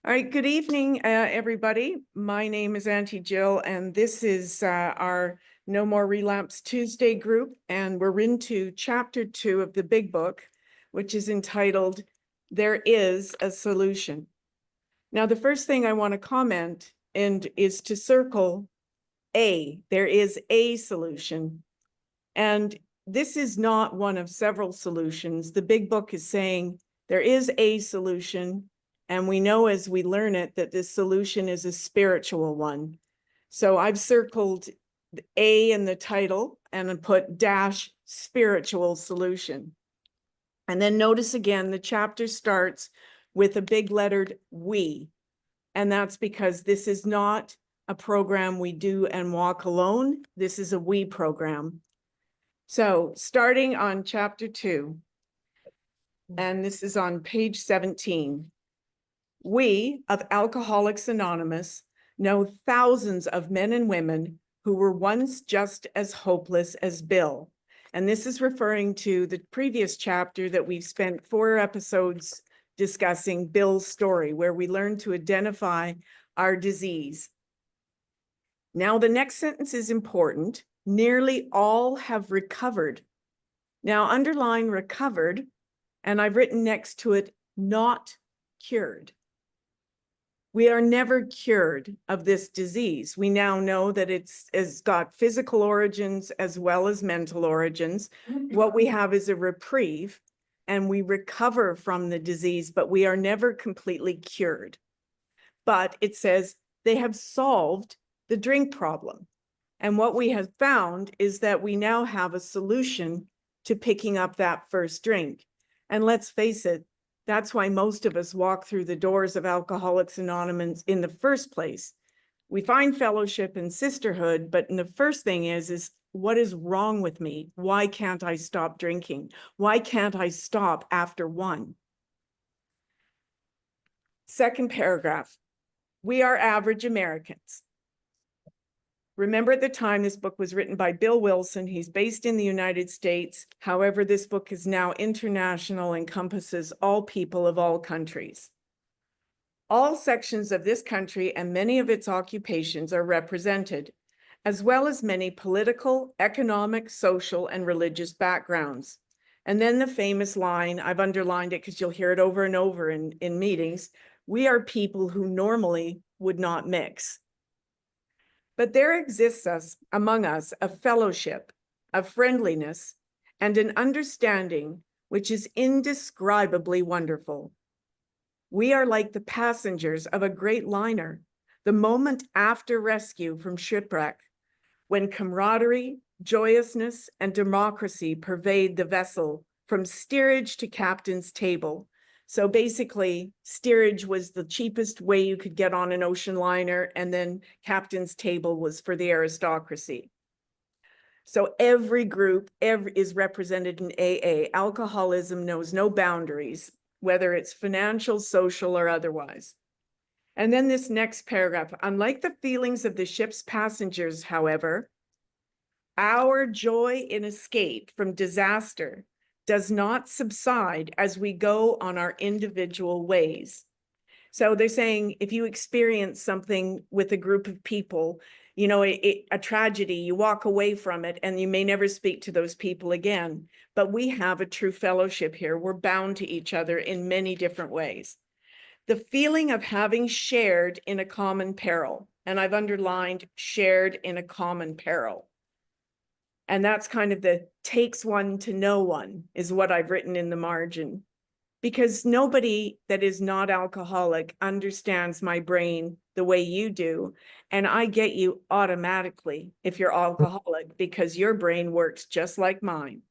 All right, good evening, everybody. My name is Auntie Jill, and this is our No More Relapse Tuesday group, and we're into chapter 2 of the big book, which is entitled, There is a Solution. Now, the first thing I want to comment is to circle A. There is a solution. And this is not one of several solutions. The big book is saying there is a solution. And we know as we learn it that this solution is a spiritual one. So I've circled A in the title and I put dash spiritual solution. And then notice again, the chapter starts with a big lettered we. And that's because this is not a program we do and walk alone. This is a we program. So starting on chapter 2, and this is on page 17. We of Alcoholics Anonymous know thousands of men and women who were once just as hopeless as Bill. And this is referring to the previous chapter that we've spent 4 episodes discussing, Bill's story, where we learned to identify our disease. Now, the next sentence is important. Nearly all have recovered. Now, underline recovered, and I've written next to it, not cured. We are never cured of this disease. We now know that it's got physical origins as well as mental origins. What we have is a reprieve, and we recover from the disease, but we are never completely cured. But it says they have solved the drink problem. And what we have found is that we now have a solution to picking up that first drink. And let's face it, that's why most of us walk through the doors of Alcoholics Anonymous in the first place. We find fellowship and sisterhood, but the first thing is what is wrong with me? Why can't I stop drinking? Why can't I stop after 1? Second paragraph, we are average Americans. Remember, at the time, this book was written by Bill Wilson. He's based in the United States. However, this book is now international, encompasses all people of all countries. All sections of this country and many of its occupations are represented, as well as many political, economic, social, and religious backgrounds. And then the famous line, I've underlined it because you'll hear it over and over in meetings, we are people who normally would not mix. But there exists among us a fellowship, a friendliness, and an understanding which is indescribably wonderful. We are like the passengers of a great liner, the moment after rescue from shipwreck, when camaraderie, joyousness, and democracy pervade the vessel from steerage to captain's table. So basically, steerage was the cheapest way you could get on an ocean liner, and then captain's table was for the aristocracy. So every group is represented in AA. Alcoholism knows no boundaries, whether it's financial, social, or otherwise. And then this next paragraph, unlike the feelings of the ship's passengers, however, our joy in escape from disaster does not subside as we go on our individual ways. So they're saying if you experience something with a group of people, you know, a tragedy, you walk away from it and you may never speak to those people again. But we have a true fellowship here. We're bound to each other in many different ways. The feeling of having shared in a common peril, and I've underlined shared in a common peril. And that's kind of the takes one to know one is what I've written in the margin. Because nobody that is not alcoholic understands my brain the way you do. And I get you automatically if you're alcoholic because your brain works just like mine.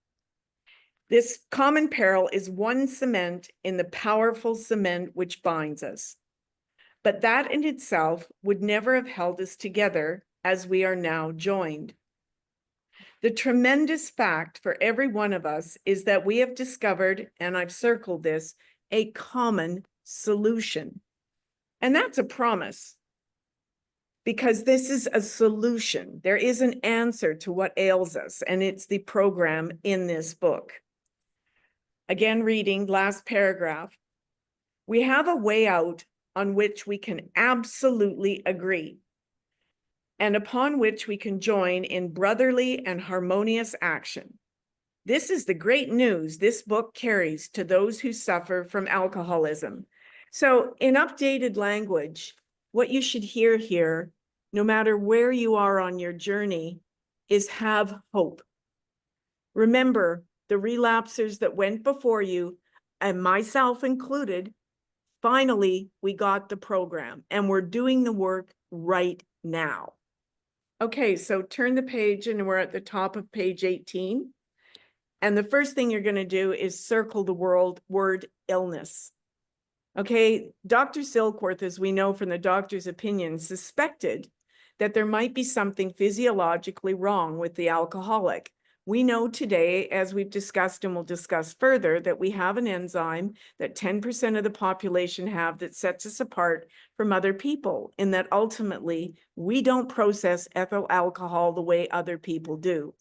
This common peril is one cement in the powerful cement which binds us. But that in itself would never have held us together as we are now joined. The tremendous fact for every one of us is that we have discovered, and I've circled this, a common solution. And that's a promise, because this is a solution. There is an answer to what ails us, and it's the program in this book. Again, reading last paragraph. We have a way out on which we can absolutely agree, and upon which we can join in brotherly and harmonious action. This is the great news this book carries to those who suffer from alcoholism. So in updated language, what you should hear here, no matter where you are on your journey, is have hope. Remember, the relapsers that went before you, and myself included, finally, we got the program and we're doing the work right now. Okay, so turn the page and we're at the top of page 18. And the first thing you're going to do is circle the word illness. Okay, Dr. Silkworth, as we know from the doctor's opinion, suspected that there might be something physiologically wrong with the alcoholic. We know today, as we've discussed and we'll discuss further, that we have an enzyme that 10% of the population have that sets us apart from other people, in that ultimately we don't process ethyl alcohol the way other people do.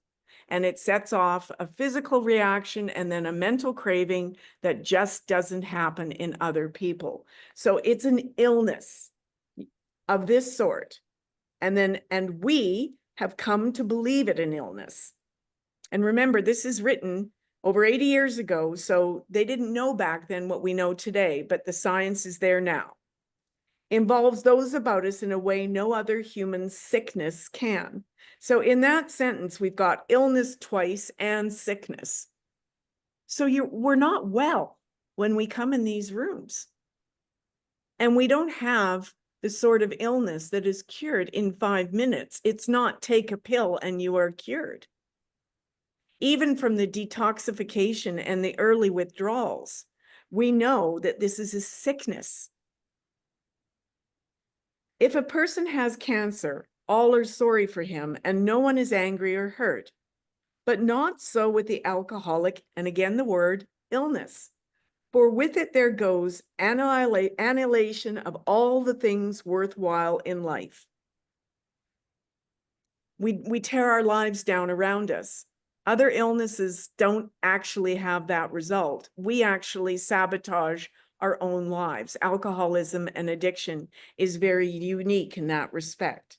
And it sets off a physical reaction and then a mental craving that just doesn't happen in other people. So it's an illness of this sort. And we have come to believe it an illness. And remember, this is written over 80 years ago, so they didn't know back then what we know today, but the science is there now. Involves those about us in a way no other human sickness can. So in that sentence, we've got illness twice and sickness. So we're not well when we come in these rooms. And we don't have the sort of illness that is cured in 5 minutes. It's not take a pill and you are cured. Even from the detoxification and the early withdrawals, we know that this is a sickness. If a person has cancer, all are sorry for him and no one is angry or hurt, but not so with the alcoholic, and again the word illness. For with it there goes annihilation of all the things worthwhile in life. We tear our lives down around us. Other illnesses don't actually have that result. We actually sabotage our own lives. Alcoholism and addiction is very unique in that respect.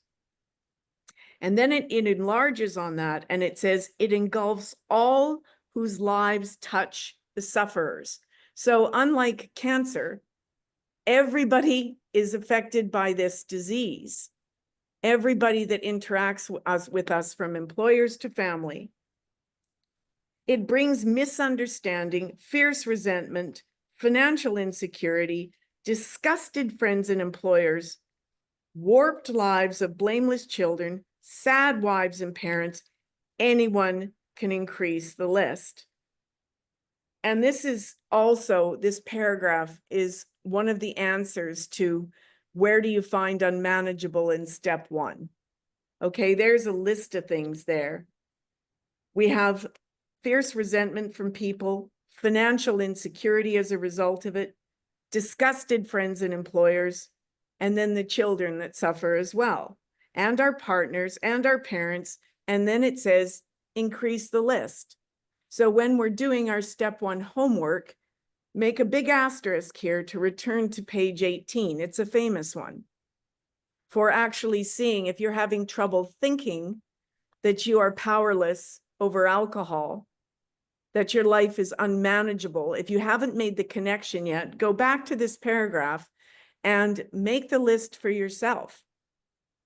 And then it enlarges on that and it says it engulfs all whose lives touch the sufferers. So unlike cancer, everybody is affected by this disease. Everybody that interacts with us, from employers to family. It brings misunderstanding, fierce resentment, financial insecurity, disgusted friends and employers, warped lives of blameless children, sad wives and parents. Anyone can increase the list. And this is also, this paragraph is one of the answers to where do you find unmanageable in step 1. Okay, there's a list of things there. We have fierce resentment from people, financial insecurity as a result of it, disgusted friends and employers, and then the children that suffer as well, and our partners and our parents. And then it says, increase the list. So when we're doing our step 1 homework, make a big asterisk here to return to page 18. It's a famous one for actually seeing if you're having trouble thinking that you are powerless over alcohol, that your life is unmanageable. If you haven't made the connection yet, go back to this paragraph and make the list for yourself.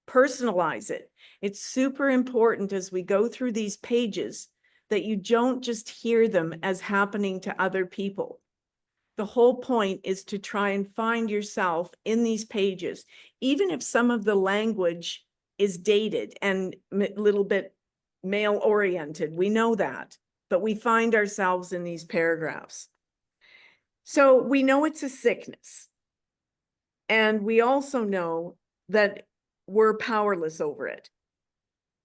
Personalize it. It's super important as we go through these pages that you don't just hear them as happening to other people. The whole point is to try and find yourself in these pages, even if some of the language is dated and a little bit male-oriented. We know that, but we find ourselves in these paragraphs. So we know it's a sickness. And we also know that we're powerless over it.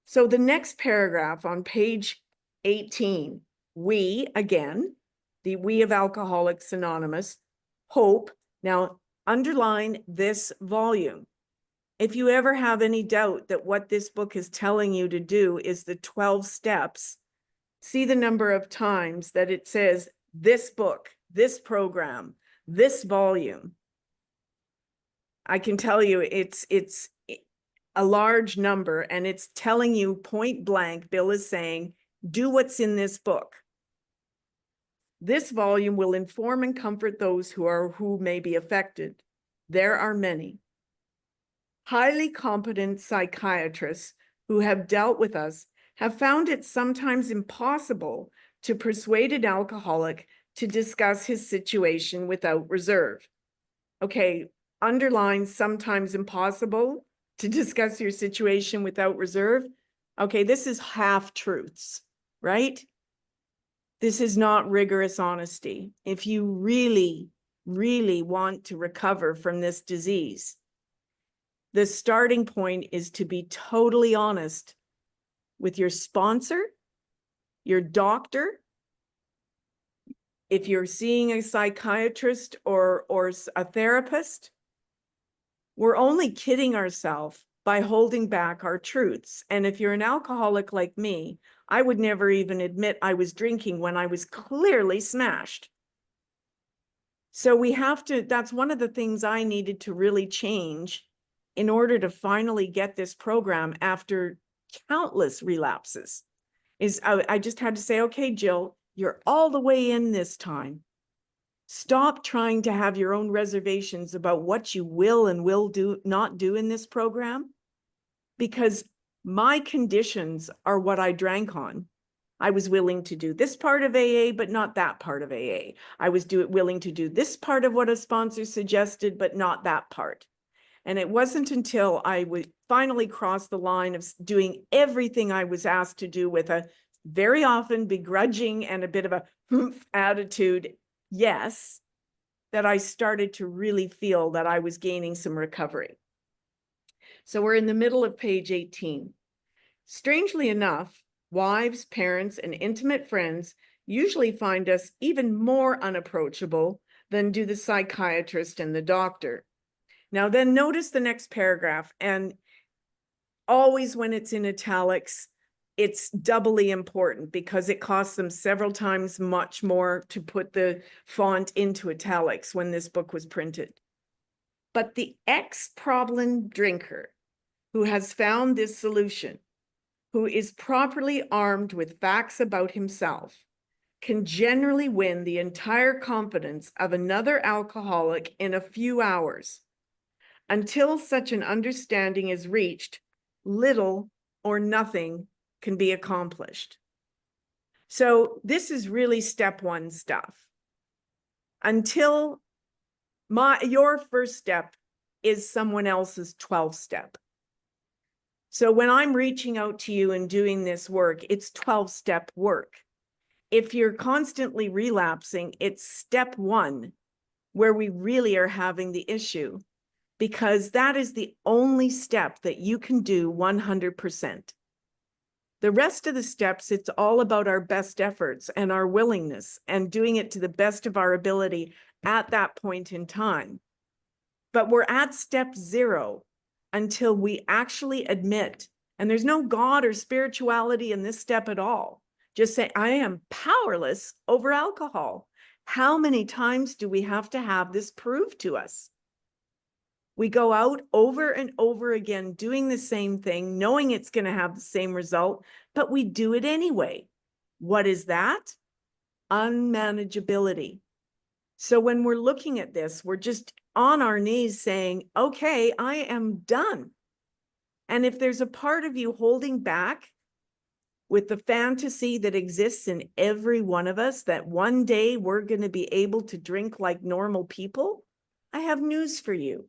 So the next paragraph on page 18, we, again, the we of Alcoholics Anonymous, hope. Now, underline this volume. If you ever have any doubt that what this book is telling you to do is the 12 steps, see the number of times that it says, this book, this program, this volume. I can tell you it's a large number, and it's telling you point blank, Bill is saying, do what's in this book. This volume will inform and comfort those who may be affected. There are many. Highly competent psychiatrists who have dealt with us have found it sometimes impossible to persuade an alcoholic to discuss his situation without reserve. Okay, underline sometimes impossible to discuss your situation without reserve. Okay, this is half truths, right? This is not rigorous honesty. If you really, really want to recover from this disease, the starting point is to be totally honest with your sponsor, your doctor. If you're seeing a psychiatrist or a therapist, we're only kidding ourselves by holding back our truths. And if you're an alcoholic like me, I would never even admit I was drinking when I was clearly smashed. So we have to, that's one of the things I needed to really change in order to finally get this program after countless relapses. Is I just had to say, okay, Jill, you're all the way in this time. Stop trying to have your own reservations about what you will and will not do in this program, because my conditions are what I drank on. I was willing to do this part of AA, but not that part of AA. I was willing to do this part of what a sponsor suggested, but not that part. And it wasn't until I would finally cross the line of doing everything I was asked to do with a very often begrudging and a bit of a attitude, yes, that I started to really feel that I was gaining some recovery. So we're in the middle of page 18. Strangely enough, wives, parents, and intimate friends usually find us even more unapproachable than do the psychiatrist and the doctor. Now then notice the next paragraph, and always when it's in italics, it's doubly important because it costs them several times much more to put the font into italics when this book was printed. But the ex-problem drinker who has found this solution, who is properly armed with facts about himself, can generally win the entire confidence of another alcoholic in a few hours. Until such an understanding is reached, little or nothing can be accomplished. So this is really step one stuff. Until your first step is someone else's 12th step. So when I'm reaching out to you and doing this work, it's 12-step work. If you're constantly relapsing, it's step one where we really are having the issue, because that is the only step that you can do 100%. The rest of the steps, it's all about our best efforts and our willingness and doing it to the best of our ability at that point in time. But we're at step 0 until we actually admit, and there's no God or spirituality in this step at all. Just say, I am powerless over alcohol. How many times do we have to have this proved to us? We go out over and over again doing the same thing, knowing it's going to have the same result, but we do it anyway. What is that? Unmanageability. So when we're looking at this, we're just on our knees saying, okay, I am done. And if there's a part of you holding back with the fantasy that exists in every one of us, that one day we're going to be able to drink like normal people, I have news for you.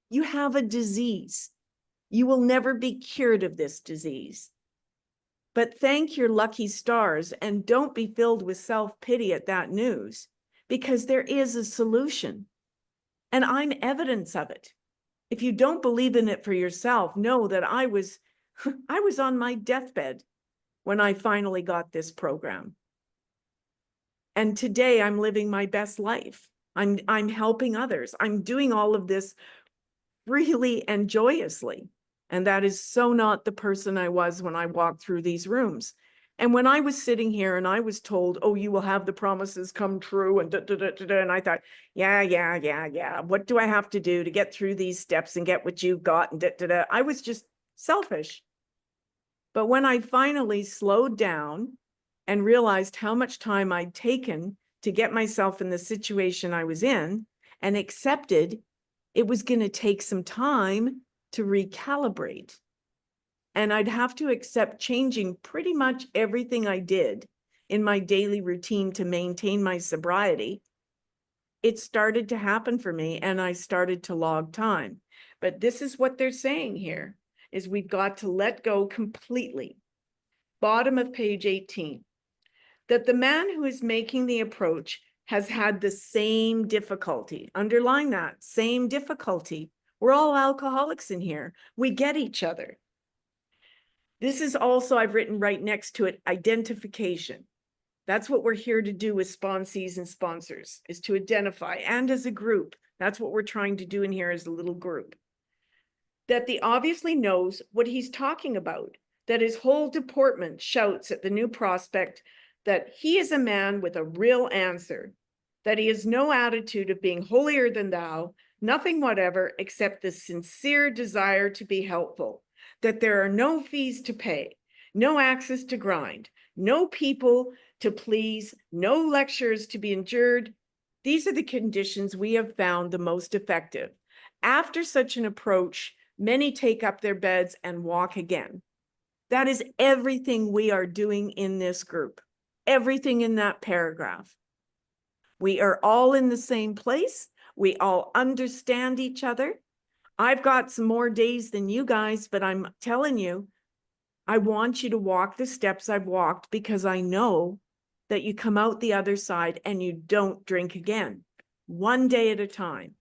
You have a disease. You will never be cured of this disease. But thank your lucky stars and don't be filled with self-pity at that news, because there is a solution. And I'm evidence of it. If you don't believe in it for yourself, know that I was on my deathbed when I finally got this program. And today I'm living my best life. I'm helping others. I'm doing all of this freely and joyously. And that is so not the person I was when I walked through these rooms. And when I was sitting here and I was told, oh, you will have the promises come true and and I thought, yeah. What do I have to do to get through these steps and get what you've got? And I was just selfish. But when I finally slowed down and realized how much time I'd taken to get myself in the situation I was in and accepted it was going to take some time to recalibrate. And I'd have to accept changing pretty much everything I did in my daily routine to maintain my sobriety. It started to happen for me and I started to log time. But this is what they're saying here, is we've got to let go completely. Bottom of page 18, that the man who is making the approach has had the same difficulty. Underline that, same difficulty. We're all alcoholics in here. We get each other. This is also, I've written right next to it, identification. That's what we're here to do with sponsees and sponsors, is to identify, and as a group. That's what we're trying to do in here as a little group. That the obviously knows what he's talking about, that his whole deportment shouts at the new prospect that he is a man with a real answer, that he has no attitude of being holier than thou, nothing whatever except the sincere desire to be helpful, that there are no fees to pay, no axes to grind, no people to please, no lectures to be endured. These are the conditions we have found the most effective. After such an approach, many take up their beds and walk again. That is everything we are doing in this group, everything in that paragraph. We are all in the same place. We all understand each other. I've got some more days than you guys, but I'm telling you, I want you to walk the steps I've walked because I know that you come out the other side and you don't drink again, one day at a time.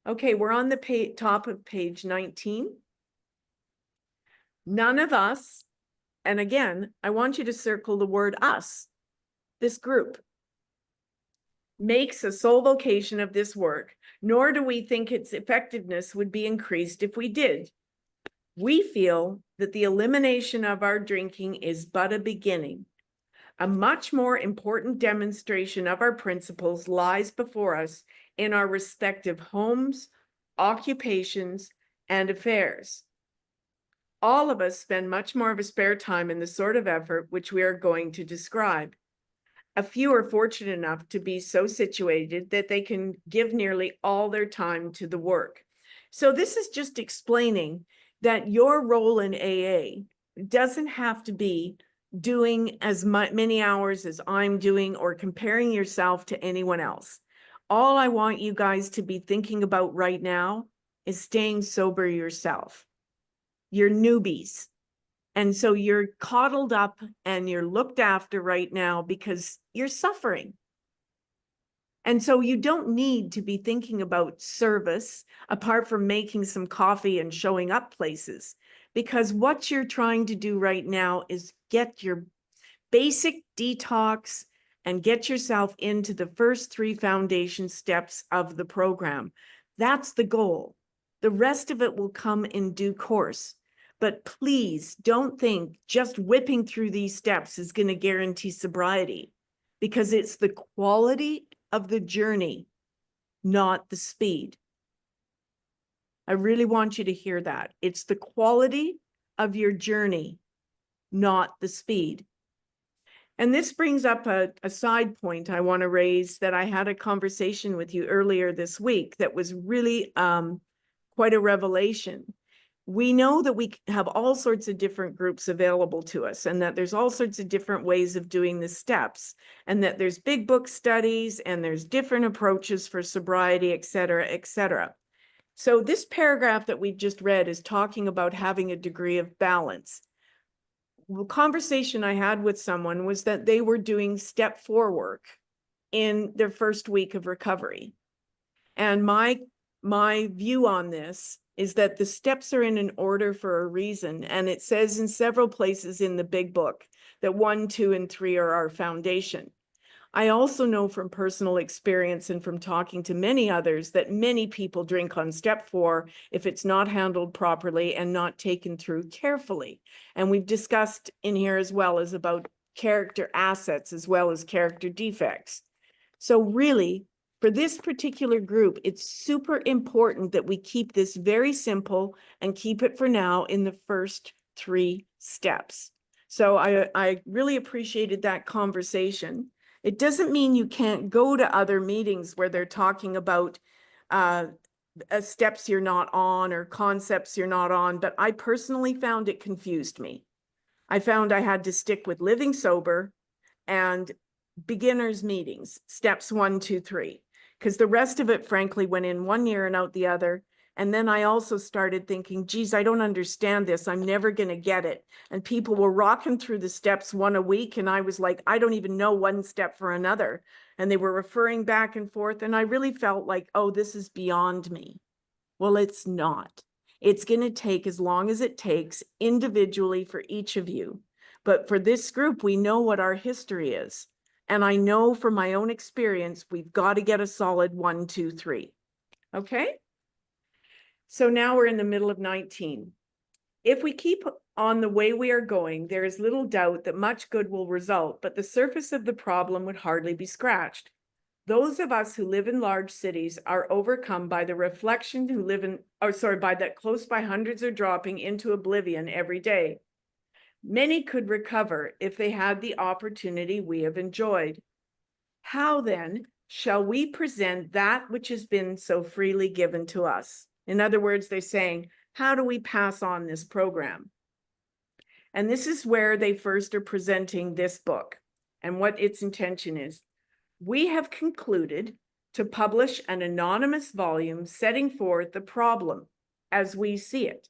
Okay, we're on the top of page 19. None of us, and again, I want you to circle the word us, this group, makes a sole vocation of this work, nor do we think its effectiveness would be increased if we did. We feel that the elimination of our drinking is but a beginning. A much more important demonstration of our principles lies before us in our respective homes, occupations, and affairs. All of us spend much more of a spare time in the sort of effort which we are going to describe. A few are fortunate enough to be so situated that they can give nearly all their time to the work. So this is just explaining that your role in AA doesn't have to be doing as many hours as I'm doing or comparing yourself to anyone else. All I want you guys to be thinking about right now is staying sober yourself. You're newbies. And so you're coddled up and you're looked after right now because you're suffering. And so you don't need to be thinking about service apart from making some coffee and showing up places, because what you're trying to do right now is get your basic detox and get yourself into the first 3 foundation steps of the program. That's the goal. The rest of it will come in due course. But please don't think just whipping through these steps is going to guarantee sobriety, because it's the quality of the journey, not the speed. I really want you to hear that. It's the quality of your journey, not the speed. And this brings up a side point I want to raise, that I had a conversation with you earlier this week that was really quite a revelation. We know that we have all sorts of different groups available to us, and that there's all sorts of different ways of doing the steps, and that there's big book studies and there's different approaches for sobriety, et cetera, et cetera. So this paragraph that we just read is talking about having a degree of balance. The conversation I had with someone was that they were doing step 4 work in their first week of recovery. And my view on this is that the steps are in an order for a reason. And it says in several places in the big book that 1, 2, and 3 are our foundation. I also know from personal experience and from talking to many others that many people drink on step 4 if it's not handled properly and not taken through carefully. And we've discussed in here as well as about character assets as well as character defects. So really, for this particular group, it's super important that we keep this very simple and keep it for now in the first 3 steps. So I really appreciated that conversation. It doesn't mean you can't go to other meetings where they're talking about steps you're not on or concepts you're not on, but I personally found it confused me. I found I had to stick with living sober and beginners meetings, steps 1, 2, 3, because the rest of it, frankly, went in one ear and out the other. And then I also started thinking, geez, I don't understand this. I'm never going to get it. And people were rocking through the steps 1 a week. And I was like, I don't even know one step for another. And they were referring back and forth. And I really felt like, oh, this is beyond me. Well, it's not. It's going to take as long as it takes individually for each of you. But for this group, we know what our history is. And I know from my own experience, we've got to get a solid 1, 2, 3. Okay? So now we're in the middle of 19. If we keep on the way we are going, there is little doubt that much good will result, but the surface of the problem would hardly be scratched. Those of us who live in large cities are overcome by the reflection who live in, by that close by hundreds are dropping into oblivion every day. Many could recover if they had the opportunity we have enjoyed. How then shall we present that which has been so freely given to us? In other words, they're saying, how do we pass on this program? And this is where they first are presenting this book and what its intention is. We have concluded to publish an anonymous volume setting forth the problem as we see it.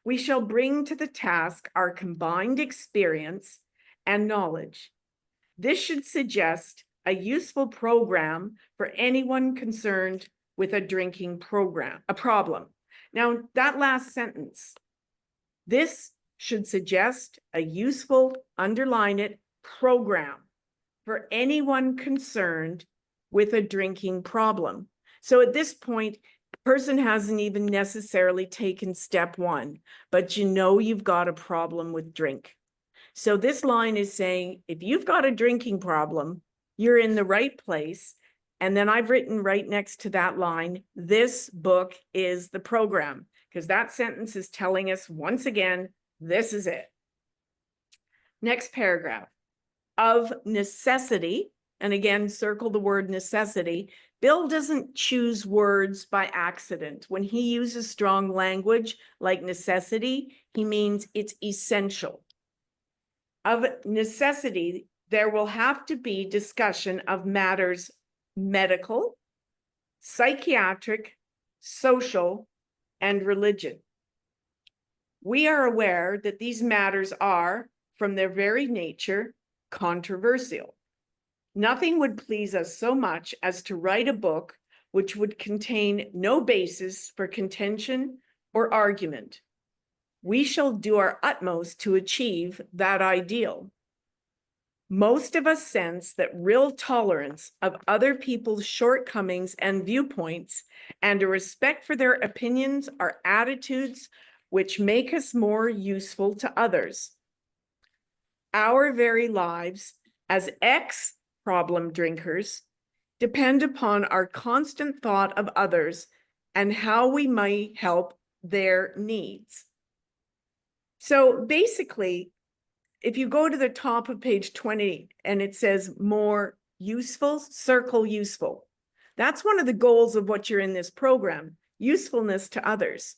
We shall bring to the task our combined experience and knowledge. This should suggest a useful program for anyone concerned with a drinking problem. Now, that last sentence, this should suggest a useful, underline it, program for anyone concerned with a drinking problem. So at this point, the person hasn't even necessarily taken step 1, but you know you've got a problem with drink. So this line is saying, if you've got a drinking problem, you're in the right place. And then I've written right next to that line, this book is the program, because that sentence is telling us once again, this is it. Next paragraph. Of necessity, and again, circle the word necessity, Bill doesn't choose words by accident. When he uses strong language like necessity, he means it's essential. Of necessity, there will have to be discussion of matters medical, psychiatric, social, and religion. We are aware that these matters are, from their very nature, controversial. Nothing would please us so much as to write a book which would contain no basis for contention or argument. We shall do our utmost to achieve that ideal. Most of us sense that real tolerance of other people's shortcomings and viewpoints and a respect for their opinions are attitudes which make us more useful to others. Our very lives as ex-problem drinkers depend upon our constant thought of others and how we might help their needs. So basically, if you go to the top of page 20 and it says more useful, circle useful. That's one of the goals of what you're in this program, usefulness to others.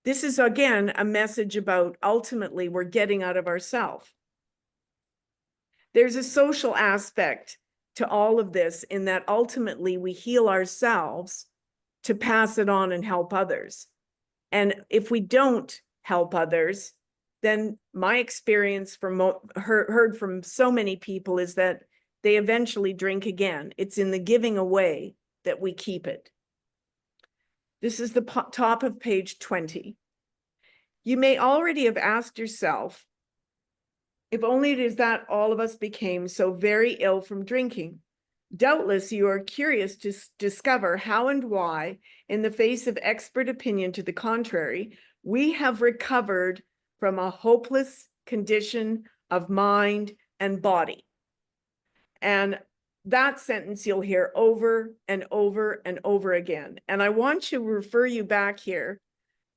This is, again, a message about ultimately we're getting out of ourselves. There's a social aspect to all of this in that ultimately we heal ourselves to pass it on and help others. And if we don't help others, then my experience from heard from so many people is that they eventually drink again. It's in the giving away that we keep it. This is the top of page 20. You may already have asked yourself If only it is that all of us became so very ill from drinking. Doubtless you are curious to discover how and why, in the face of expert opinion to the contrary, we have recovered from a hopeless condition of mind and body. And that sentence you'll hear over and over and over again. And I want to refer you back here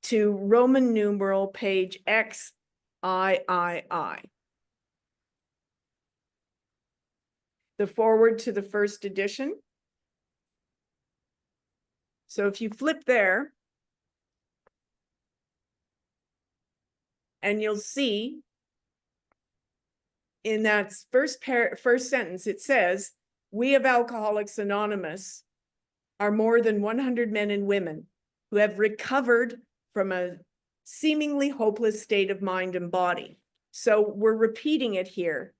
to Roman numeral page XIII. The foreword to the first edition. So if you flip there, and you'll see in that first sentence, it says, we of Alcoholics Anonymous are more than 100 men and women who have recovered from a seemingly hopeless state of mind and body. So we're repeating it here.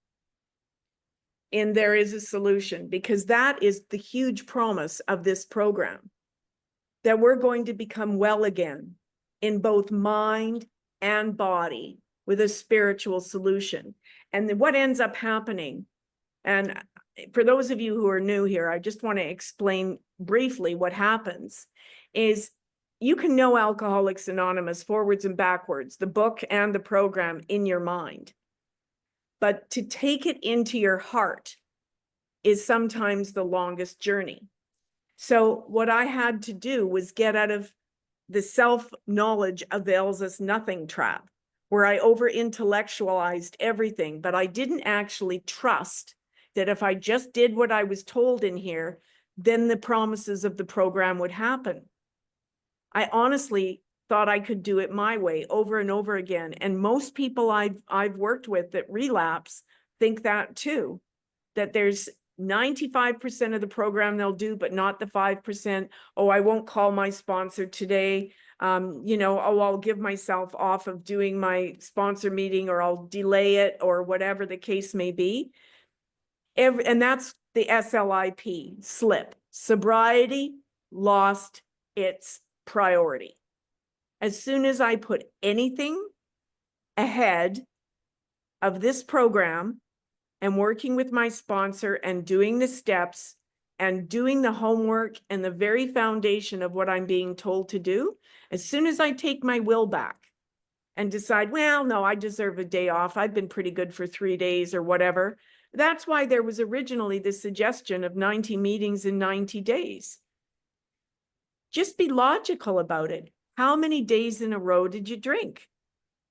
And there is a solution, because that is the huge promise of this program, that we're going to become well again in both mind and body with a spiritual solution. And then what ends up happening, and for those of you who are new here, I just want to explain briefly what happens, is you can know Alcoholics Anonymous forwards and backwards, the book and the program, in your mind. But to take it into your heart is sometimes the longest journey. So what I had to do was get out of the self-knowledge avails us nothing trap, where I over-intellectualized everything, but I didn't actually trust that if I just did what I was told in here, then the promises of the program would happen. I honestly thought I could do it my way over and over again. And most people I've worked with that relapse think that too, that there's 95% of the program they'll do, but not the 5%. Oh, I won't call my sponsor today. I'll give myself off of doing my sponsor meeting, or I'll delay it, or whatever the case may be. And that's the SLIP, slip. Sobriety lost its priority. As soon as I put anything ahead of this program and working with my sponsor and doing the steps and doing the homework and the very foundation of what I'm being told to do, as soon as I take my will back and decide, well, no, I deserve a day off, I've been pretty good for 3 days or whatever. That's why there was originally the suggestion of 90 meetings in 90 days. Just be logical about it. How many days in a row did you drink?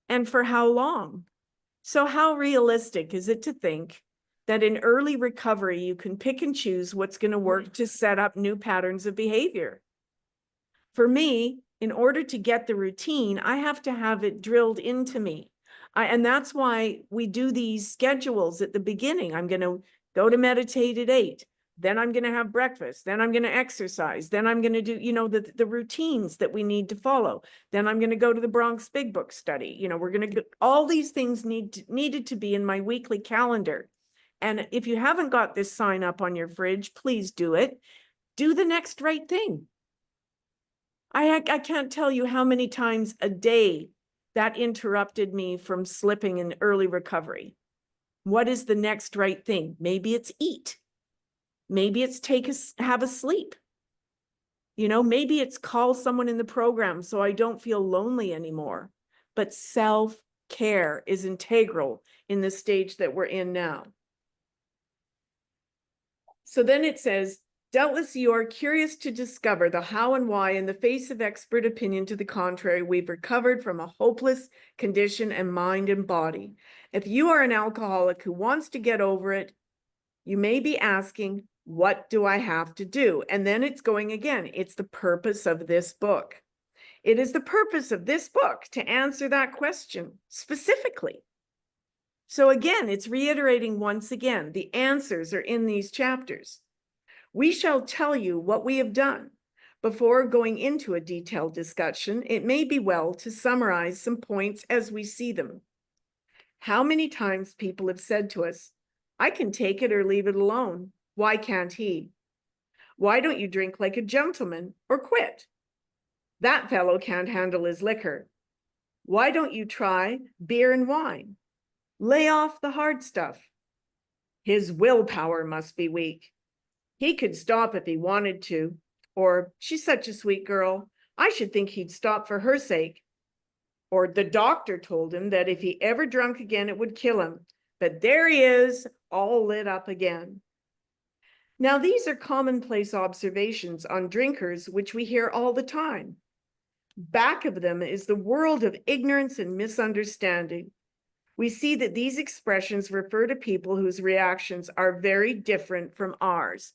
And for how long? So how realistic is it to think that in early recovery, you can pick and choose what's going to work to set up new patterns of behavior? For me, in order to get the routine, I have to have it drilled into me. And that's why we do these schedules at the beginning. I'm going to go to meditate at 8. Then I'm going to have breakfast. Then I'm going to exercise. Then I'm going to do, the routines that we need to follow. Then I'm going to go to the Bronx Big Book study. We're going to all these things needed to be in my weekly calendar. And if you haven't got this sign up on your fridge, please do it. Do the next right thing. I can't tell you how many times a day that interrupted me from slipping in early recovery. What is the next right thing? Maybe it's eat. Maybe it's have a sleep. Maybe it's call someone in the program so I don't feel lonely anymore. But self-care is integral in the stage that we're in now. So then it says, doubtless you are curious to discover the how and why, in the face of expert opinion to the contrary, we've recovered from a hopeless condition in mind and body. If you are an alcoholic who wants to get over it, you may be asking, what do I have to do? And then it's going again. It's the purpose of this book. It is the purpose of this book to answer that question specifically. So again, it's reiterating once again, the answers are in these chapters. We shall tell you what we have done. Before going into a detailed discussion, it may be well to summarize some points as we see them. How many times people have said to us, I can take it or leave it alone. Why can't he? Why don't you drink like a gentleman or quit? That fellow can't handle his liquor. Why don't you try beer and wine? Lay off the hard stuff. His willpower must be weak. He could stop if he wanted to. Or, she's such a sweet girl. I should think he'd stop for her sake. Or, the doctor told him that if he ever drunk again, it would kill him. But there he is, all lit up again. Now, these are commonplace observations on drinkers, which we hear all the time. Back of them is the world of ignorance and misunderstanding. We see that these expressions refer to people whose reactions are very different from ours.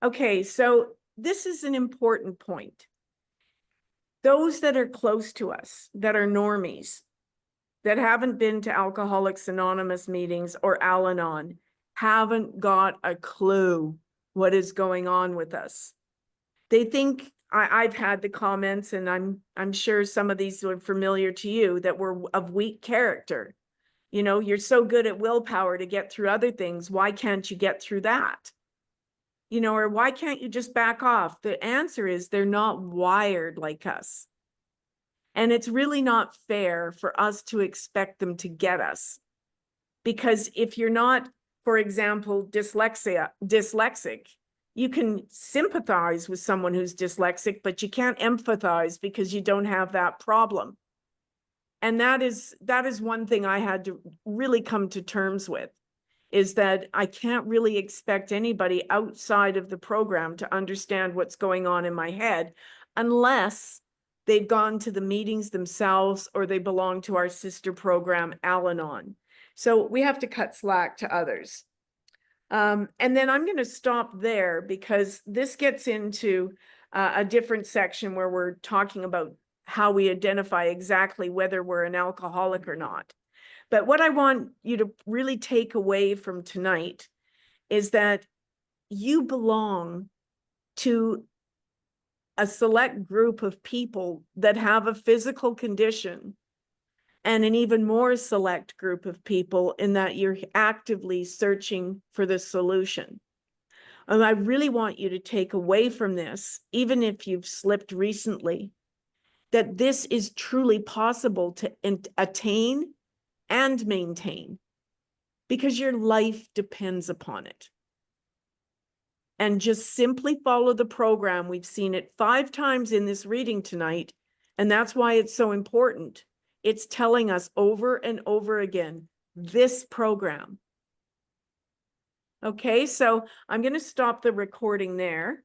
Okay, so this is an important point. Those that are close to us, that are normies, that haven't been to Alcoholics Anonymous meetings or Al-Anon, haven't got a clue what is going on with us. They think, I've had the comments, and I'm sure some of these are familiar to you, that we're of weak character. You know, you're so good at willpower to get through other things. Why can't you get through that? You know, or why can't you just back off? The answer is they're not wired like us. And it's really not fair for us to expect them to get us. Because if you're not, for example, dyslexic, you can sympathize with someone who's dyslexic, but you can't empathize because you don't have that problem. And that is one thing I had to really come to terms with, is that I can't really expect anybody outside of the program to understand what's going on in my head unless they've gone to the meetings themselves or they belong to our sister program, Al-Anon. So we have to cut slack to others. And then I'm going to stop there because this gets into a different section where we're talking about how we identify exactly whether we're an alcoholic or not. But what I want you to really take away from tonight is that you belong to a select group of people that have a physical condition, and an even more select group of people in that you're actively searching for the solution. And I really want you to take away from this, even if you've slipped recently, that this is truly possible to attain and maintain, because your life depends upon it. And just simply follow the program. We've seen it 5 times in this reading tonight, and that's why it's so important. It's telling us over and over again, this program. Okay, so I'm going to stop the recording there.